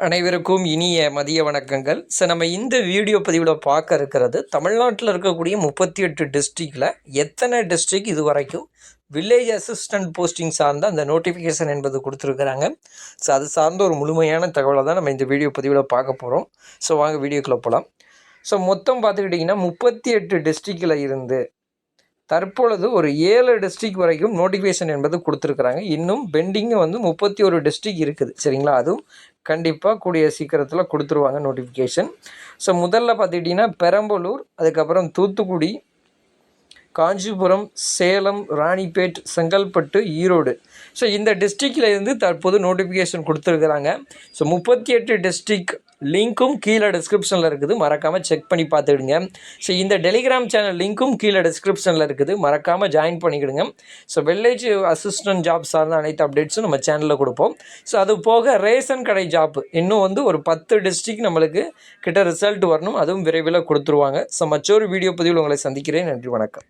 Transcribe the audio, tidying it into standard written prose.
அனைவருக்கும் இனிய மதிய வணக்கங்கள். நம்ம இந்த வீடியோ பதிவில் பார்க்க இருக்கிறது, தமிழ்நாட்டில் இருக்கக்கூடிய 38 டிஸ்ட்ரிக்டில் எத்தனை டிஸ்ட்ரிக்ட் இது வரைக்கும் வில்லேஜ் அசிஸ்டன்ட் போஸ்டிங் சார்ந்த அந்த நோட்டிஃபிகேஷன் என்பது கொடுத்துருக்குறாங்க. அது சார்ந்த ஒரு முழுமையான தகவலை தான் நம்ம இந்த வீடியோ பதிவில் பார்க்க போகிறோம். வாங்க வீடியோக்குள்ளே போகலாம். மொத்தம் பார்த்துக்கிட்டிங்கன்னா 38 டிஸ்ட்ரிக்டில் இருந்து தற்பொழுது ஒரு 7 டிஸ்ட்ரிக்ட் வரைக்கும் நோட்டிஃபிகேஷன் என்பது கொடுத்துருக்குறாங்க. இன்னும் பெண்டிங்கு 31 டிஸ்ட்ரிக்ட் இருக்குது, சரிங்களா? அதுவும் கண்டிப்பாக கூடிய சீக்கிரத்தில் கொடுத்துருவாங்க நோட்டிஃபிகேஷன். முதல்ல பார்த்துக்கிட்டிங்கன்னா பெரம்பலூர், அதுக்கப்புறம் தூத்துக்குடி, காஞ்சிபுரம், சேலம், ராணிப்பேட், செங்கல்பட்டு, ஈரோடு. இந்த டிஸ்ட்ரிக்டில் இருந்து தற்போது நோட்டிஃபிகேஷன் கொடுத்துருக்குறாங்க. 38 டிஸ்ட்ரிக்ட் லிங்க்கும் கீழே டிஸ்கிரிப்ஷனில் இருக்குது, மறக்காமல் செக் பண்ணி பார்த்துக்கிடுங்க. இந்த டெலிகிராம் சேனல் லிங்க்கும் கீழே டிஸ்கிரிப்ஷனில் இருக்குது, மறக்காமல் ஜாயின் பண்ணிக்கிடுங்க. வில்லேஜ் அசிஸ்டன்ட் ஜாப் சார்ந்த அனைத்து அப்டேட்ஸும் நம்ம சேனலில் கொடுப்போம். அது போக ரேஷன் கடை ஜாப் இன்னும் ஒரு 10 டிஸ்ட்ரிக்ட் நம்மளுக்கு கிட்ட ரிசல்ட் வரணும், அதுவும் விரைவில் கொடுத்துருவாங்க. மற்றொரு வீடியோ பதிவில் உங்களை சந்திக்கிறேன். நன்றி, வணக்கம்.